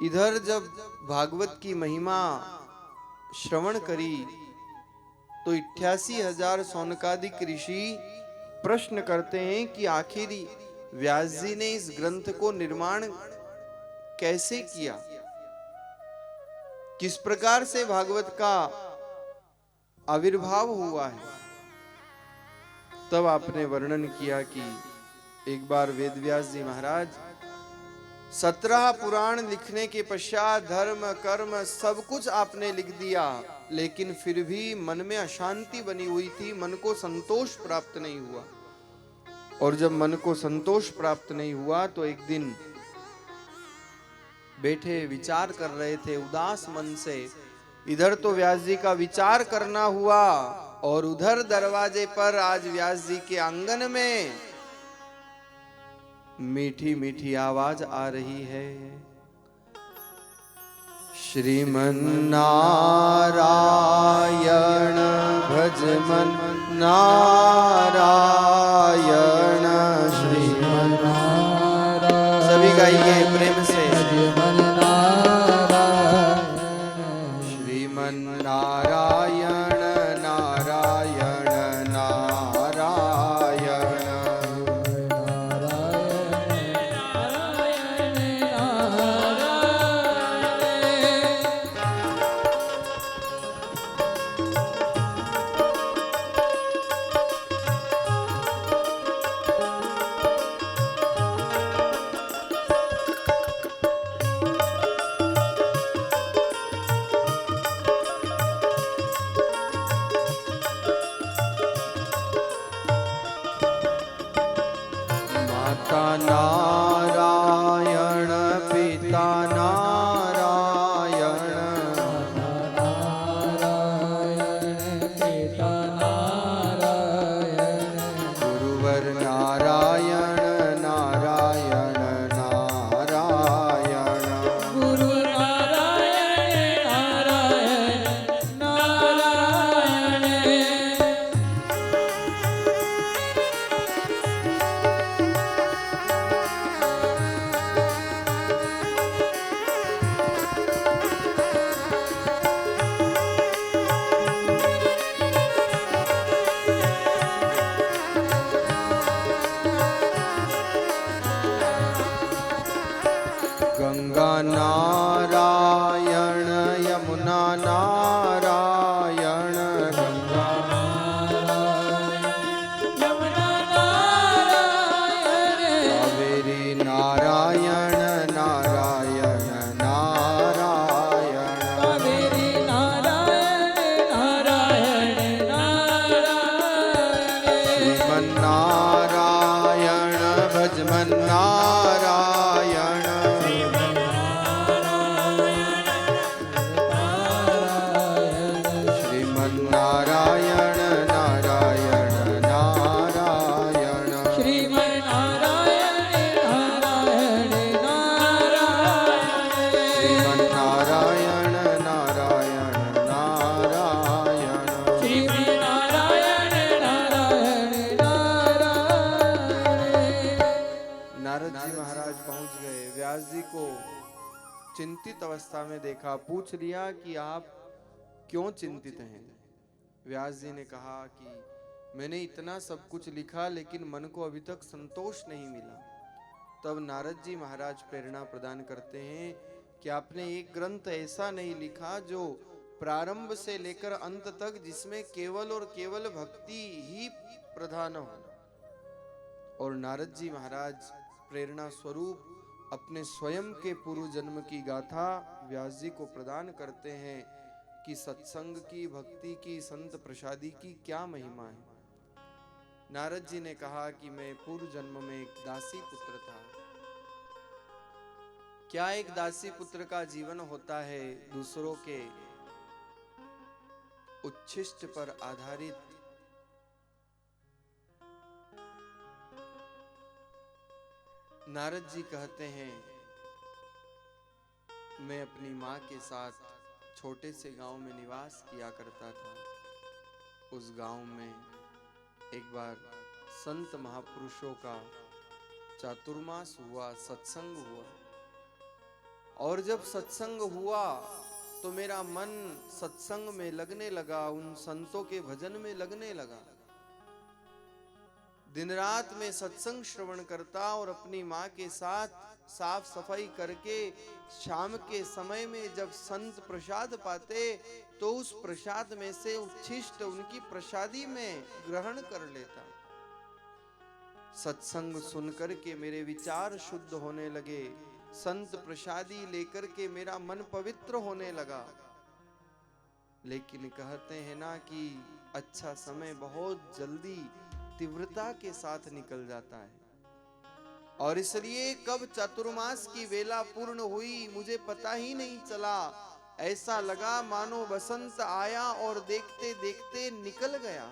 इधर जब भागवत की महिमा श्रवण करी तो 88,000 सौनकादिक ऋषि प्रश्न करते हैं कि आखिर व्यास जी ने इस ग्रंथ को निर्माण कैसे किया, किस प्रकार से भागवत का आविर्भाव हुआ है। तब आपने वर्णन किया कि एक बार वेदव्यास जी महाराज 17 पुराण लिखने के पश्चात धर्म कर्म सब कुछ आपने लिख दिया, लेकिन फिर भी मन में अशांति बनी हुई थी, मन को संतोष प्राप्त नहीं हुआ। और जब मन को संतोष प्राप्त नहीं हुआ तो एक दिन बैठे विचार कर रहे थे उदास मन से। इधर तो व्यास जी का विचार करना हुआ और उधर दरवाजे पर आज व्यास जी के आंगन में मीठी मीठी आवाज आ रही है, श्रीमन नारायण भजमन नारायण श्रीमन नारायण। सभी गाइए प्रेम से, श्रीमन नारायण नारायण नारायण। नारायण पिता नारायण, गुरुवर नारायण नारायण नारायण, गुरु नारायण नारायण नारायण। गंगा नारायण यमुना नारायण, गंगा यमुना नारायण, कावेरी नारायण नारायण नारायण, कावेरी नारायण नारायण नारायण, श्रीमन नारायण भजमन नारायण, नारायण नारायण नारायण, श्रीमन नारायण नारायण नारायण, श्रीमन नारायण नारायण नारायण, श्रीमन नारायण नारायण नारायण। नारद जी महाराज पहुंच गए, व्यास जी को चिंतित अवस्था में देखा, पूछ लिया कि आप क्यों चिंतित हैं। व्यास जी ने कहा कि मैंने इतना सब कुछ लिखा लेकिन मन को अभी तक संतोष नहीं मिला। तब नारद जी महाराज प्रेरणा प्रदान करते हैं कि आपने एक ग्रंथ ऐसा नहीं लिखा जो प्रारंभ से लेकर अंत तक जिसमें केवल और केवल भक्ति ही प्रधान हो। और नारद जी महाराज प्रेरणा स्वरूप अपने स्वयं के पूर्व जन्म की गाथा व्यास जी को प्रदान करते हैं कि सत्संग की, भक्ति की, संत प्रसादी की क्या महिमा है। नारद जी ने कहा कि मैं पूर्व जन्म में एक दासी पुत्र था। क्या एक दासी पुत्र का जीवन होता है, दूसरों के उच्छिष्ट पर आधारित। नारद जी कहते हैं, मैं अपनी माँ के साथ छोटे से गांव में निवास किया करता था। उस गांव में एक बार संत महापुरुषों का चातुर्मास हुआ, सत्संग हुआ और जब सत्संग हुआ तो मेरा मन सत्संग में लगने लगा, उन संतों के भजन में लगने लगा। दिन रात में सत्संग श्रवण करता और अपनी माँ के साथ साफ सफाई करके शाम के समय में जब संत प्रसाद पाते तो उस प्रसाद में से उच्छिष्ट उनकी प्रसादी में ग्रहण कर लेता। सत्संग सुनकर के मेरे विचार शुद्ध होने लगे, संत प्रसादी लेकर के मेरा मन पवित्र होने लगा। लेकिन कहते हैं ना कि अच्छा समय बहुत जल्दी तीव्रता के साथ निकल जाता है, और इसलिए कब चतुर्मास की वेला पूर्ण हुई मुझे पता ही नहीं चला। ऐसा लगा मानो बसंत आया और देखते देखते निकल गया।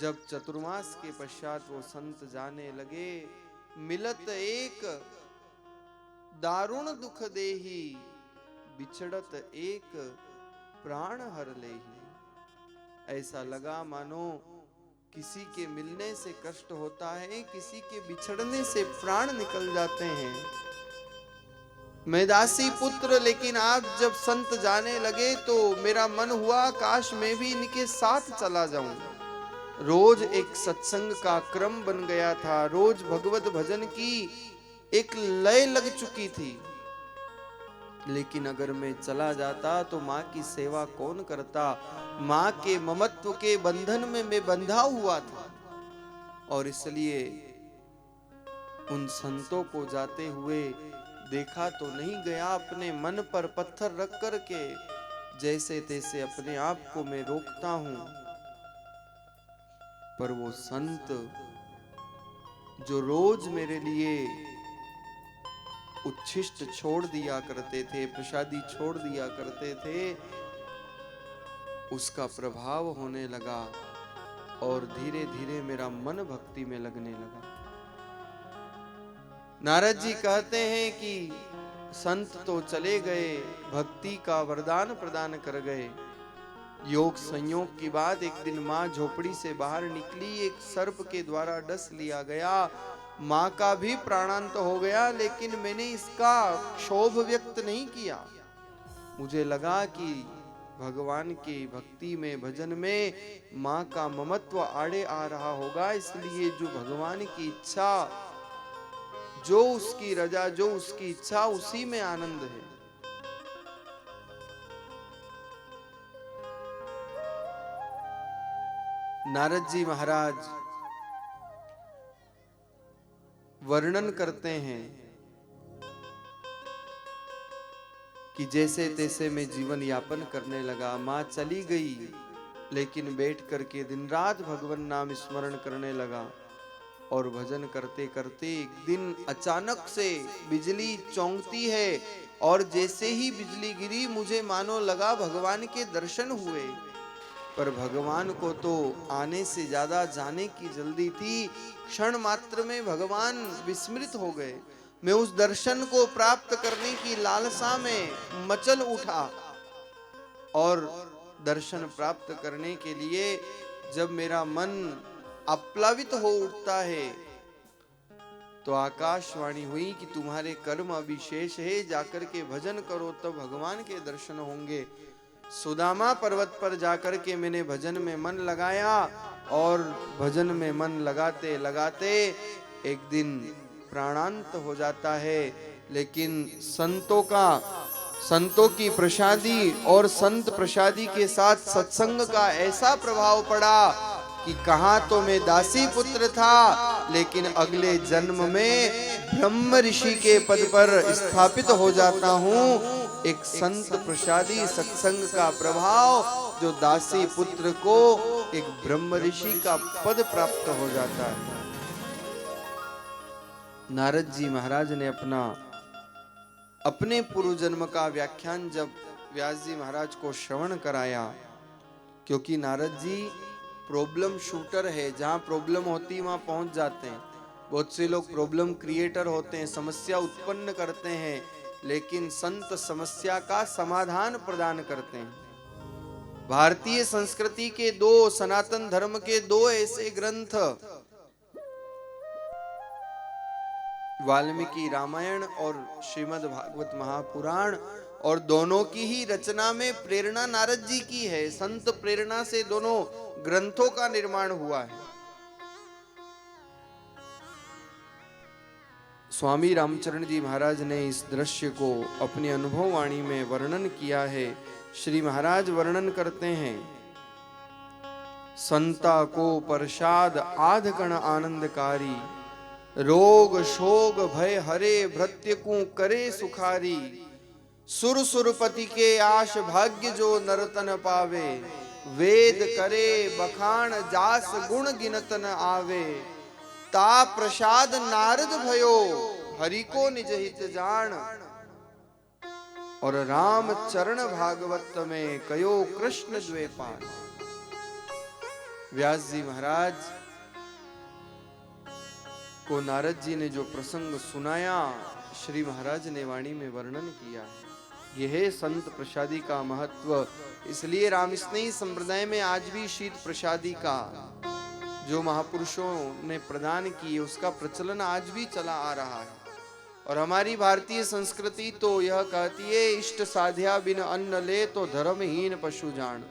जब चतुर्मास के पश्चात वो संत जाने लगे, मिलत एक दारुण दुख देही, बिछड़त एक प्राण हर लेही। ऐसा लगा मानो किसी के मिलने से कष्ट होता है, किसी के बिछड़ने से प्राण निकल जाते हैं। मैं दासी पुत्र, लेकिन आप जब संत जाने लगे तो मेरा मन हुआ काश मैं भी इनके साथ चला जाऊं। रोज एक सत्संग का क्रम बन गया था, रोज भगवत भजन की एक लय लग चुकी थी। लेकिन अगर मैं चला जाता तो माँ की सेवा कौन करता? माँ के ममत्व के बंधन में मैं बंधा हुआ था, और इसलिए उन संतों को जाते हुए देखा तो नहीं गया। अपने मन पर पत्थर रख कर के जैसे तैसे अपने आप को मैं रोकता हूं, पर वो संत जो रोज मेरे लिए उच्छिष्ट छोड़ दिया करते थे, प्रसादी छोड़ दिया करते थे, उसका प्रभाव होने लगा और धीरे धीरे मेरा मन भक्ति में लगने लगा। नारद जी कहते हैं कि संत तो चले गए, भक्ति का वरदान प्रदान कर गए। योग संयोग की बात, एक दिन माँ झोपड़ी से बाहर निकली, एक सर्प के द्वारा डस लिया गया। माँ का भी प्राणांत हो गया, लेकिन मैंने इसका क्षोभ व्यक्त नहीं किया। मुझे लगा कि भगवान की भक्ति में, भजन में माँ का ममत्व आड़े आ रहा होगा, इसलिए जो भगवान की इच्छा, जो उसकी रजा, जो उसकी इच्छा, उसी में आनंद है। नारद जी महाराज वर्णन करते हैं कि जैसे तैसे मैं जीवन यापन करने लगा। माँ चली गई, लेकिन बैठ करके दिन रात भगवान नाम स्मरण करने लगा और भजन करते करते एक दिन अचानक से बिजली चौंकती है, और जैसे ही बिजली गिरी मुझे मानो लगा भगवान के दर्शन हुए। पर भगवान को तो आने से ज्यादा जाने की जल्दी थी। क्षण मात्र में भगवान विस्मृत हो गए। मैं उस दर्शन को प्राप्त करने की लालसा में मचल उठा, और दर्शन प्राप्त करने के लिए जब मेरा मन अप्लावित हो उठता है तो आकाशवाणी हुई कि तुम्हारे कर्म अभी शेष है, जाकर के भजन करो तब भगवान के दर्शन होंगे। सुदामा पर्वत पर जाकर के मैंने भजन में मन लगाया, और भजन में मन लगाते लगाते एक दिन प्राणांत हो जाता है। लेकिन संतों की प्रसादी और संत प्रसादी के साथ सत्संग का ऐसा प्रभाव पड़ा कि कहाँ तो मैं दासी पुत्र था, लेकिन अगले जन्म में ब्रह्म ऋषि के पद पर स्थापित हो जाता हूँ। एक संत प्रसादी सत्संग का प्रभाव जो दासी पुत्र को एक ब्रह्म ऋषि का पद प्राप्त हो जाता है। नारद जी महाराज ने अपने पूर्व जन्म का व्याख्यान जब व्यास जी महाराज को श्रवण कराया, क्योंकि नारद जी प्रॉब्लम शूटर है, जहां प्रॉब्लम होती वहां पहुंच जाते हैं। बहुत से लोग प्रॉब्लम क्रिएटर होते हैं, समस्या उत्पन्न करते हैं, लेकिन संत समस्या का समाधान प्रदान करते हैं। भारतीय संस्कृति के दो, सनातन धर्म के दो ऐसे ग्रंथ वाल्मीकि रामायण और श्रीमद् भागवत महापुराण, और दोनों की ही रचना में प्रेरणा नारद जी की है। संत प्रेरणा से दोनों ग्रंथों का निर्माण हुआ है। स्वामी रामचरण जी महाराज ने इस दृश्य को अपनी अनुभव वाणी में वर्णन किया है। श्री महाराज वर्णन करते हैं, संता को प्रसाद आध कण आनंदकारी, रोग शोग भय हरे भृत्य को करे सुखारी, सुर सुरपति के आश भाग्य जो नरतन पावे, वेद करे बखान जास गुण गिनत न आवे, ता प्रसाद नारद भयो हरि को निज हित जान, और राम चरण भागवत में कयो कृष्ण द्वेपान। व्यास जी महाराज को नारद जी ने जो प्रसंग सुनाया, श्री महाराज ने वाणी में वर्णन किया है। यह है संत प्रसादी का महत्व। इसलिए रामस्नेही संप्रदाय में आज भी शीत प्रसादी का जो महापुरुषों ने प्रदान की, उसका प्रचलन आज भी चला आ रहा है। और हमारी भारतीय संस्कृति तो यह कहती है, इष्ट साध्या बिन अन्न ले तो धर्महीन पशु जान।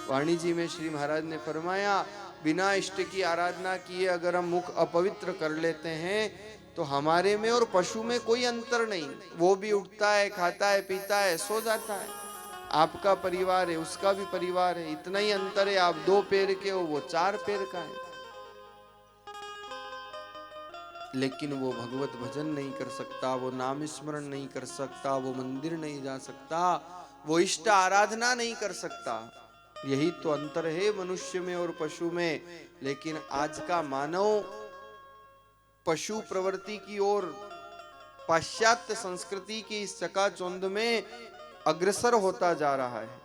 वाणी जी में श्री महाराज ने फरमाया, बिना इष्ट की आराधना किए अगर हम मुख अपवित्र कर लेते हैं तो हमारे में और पशु में कोई अंतर नहीं। वो भी उठता है, खाता है, पीता है, सो जाता है। आपका परिवार है, उसका भी परिवार है, इतना ही अंतर है। आप 2 पैर के हो, वो 4 पैर का है। लेकिन वो भगवत भजन नहीं कर सकता, वो नाम स्मरण नहीं कर सकता, वो मंदिर नहीं जा सकता, वो इष्ट आराधना नहीं कर सकता। यही तो अंतर है मनुष्य में और पशु में। लेकिन आज का मानव पशु प्रवृत्ति की ओर, पाश्चात्य संस्कृति की इस चकाचौंध में अग्रसर होता जा रहा है।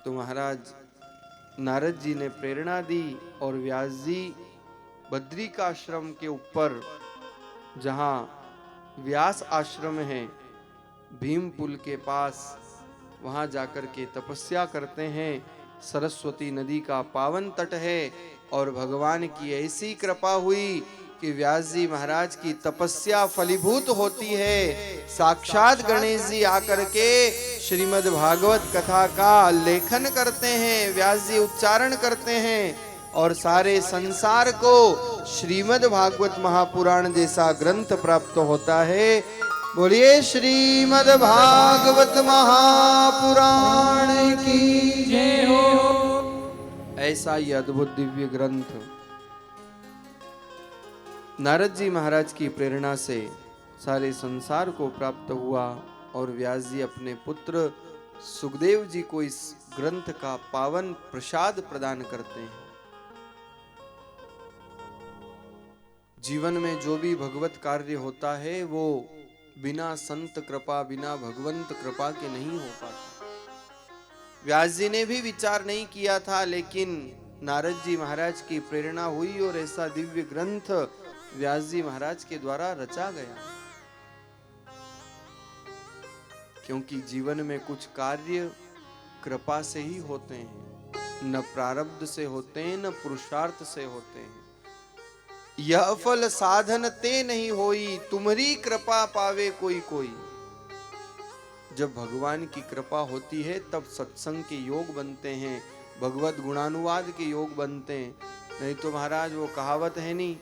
तो महाराज नारद जी ने प्रेरणा दी और व्यास जी बद्री का आश्रम के ऊपर, जहां व्यास आश्रम है भीम पुल के पास, वहां जाकर के तपस्या करते हैं। सरस्वती नदी का पावन तट है और भगवान की ऐसी कृपा हुई कि व्यास जी महाराज की तपस्या फलीभूत होती है। साक्षात गणेश जी आकर के श्रीमद् भागवत कथा का लेखन करते हैं, व्यास जी उच्चारण करते हैं और सारे संसार को श्रीमद् भागवत महापुराण जैसा ग्रंथ प्राप्त होता है। बोलिए श्रीमद् भागवत महापुराण की जय हो। ऐसा ही अद्भुत दिव्य ग्रंथ नारद जी महाराज की प्रेरणा से सारे संसार को प्राप्त हुआ और व्यास जी अपने पुत्र सुखदेव जी को इस ग्रंथ का पावन प्रसाद प्रदान करते हैं। जीवन में जो भी भगवत कार्य होता है वो बिना संत कृपा, बिना भगवंत कृपा के नहीं हो पाता। व्यास जी ने भी विचार नहीं किया था, लेकिन नारद जी महाराज की प्रेरणा हुई और ऐसा दिव्य ग्रंथ व्यास जी महाराज के द्वारा रचा गया। क्योंकि जीवन में कुछ कार्य कृपा से ही होते हैं, न प्रारब्ध से होते हैं, न पुरुषार्थ से होते हैं। यह फल साधन ते नहीं होई, तुम्हारी कृपा पावे कोई कोई। जब भगवान की कृपा होती है तब सत्संग के योग बनते हैं, भगवत गुणानुवाद के योग बनते हैं। नहीं तो महाराज वो कहावत है नहीं,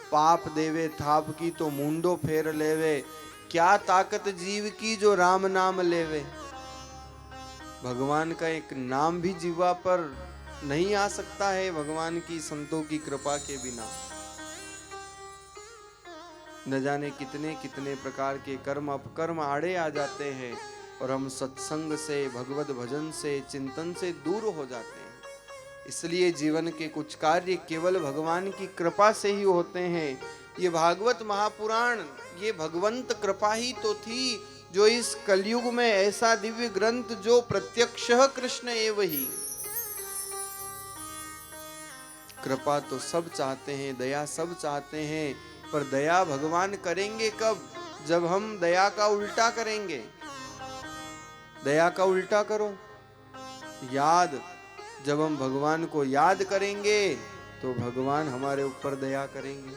पाप देवे थाप की तो मुंडो फेर लेवे, क्या ताकत जीव की जो राम नाम लेवे। भगवान का एक नाम भी जीवा पर नहीं आ सकता है भगवान की संतों की कृपा के बिना। न जाने कितने कितने प्रकार के कर्म अपकर्म आड़े आ जाते हैं और हम सत्संग से, भगवत भजन से, चिंतन से दूर हो जाते हैं। इसलिए जीवन के कुछ कार्य केवल भगवान की कृपा से ही होते हैं। ये भागवत महापुराण, ये भगवंत कृपा ही तो थी जो इस कलयुग में ऐसा दिव्य ग्रंथ जो प्रत्यक्ष कृष्ण एव ही। कृपा तो सब चाहते हैं, दया सब चाहते हैं, पर दया भगवान करेंगे कब? जब हम दया का उल्टा करेंगे। दया का उल्टा करो, याद। जब हम भगवान को याद करेंगे तो भगवान हमारे ऊपर दया करेंगे।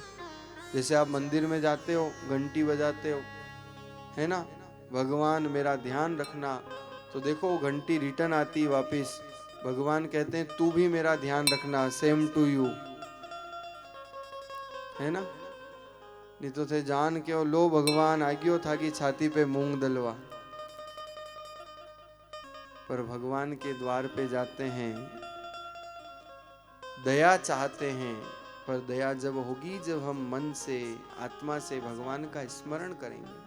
जैसे आप मंदिर में जाते हो, घंटी बजाते हो, है ना, भगवान मेरा ध्यान रखना, तो देखो वो घंटी रिटर्न आती वापिस। भगवान कहते हैं तू भी मेरा ध्यान रखना, सेम टू यू, है ना। नहीं तो थे जान के लो भगवान आ गयो था कि छाती पे मूंग दलवा। पर भगवान के द्वार पे जाते हैं, दया चाहते हैं, पर दया जब होगी जब हम मन से, आत्मा से भगवान का स्मरण करेंगे।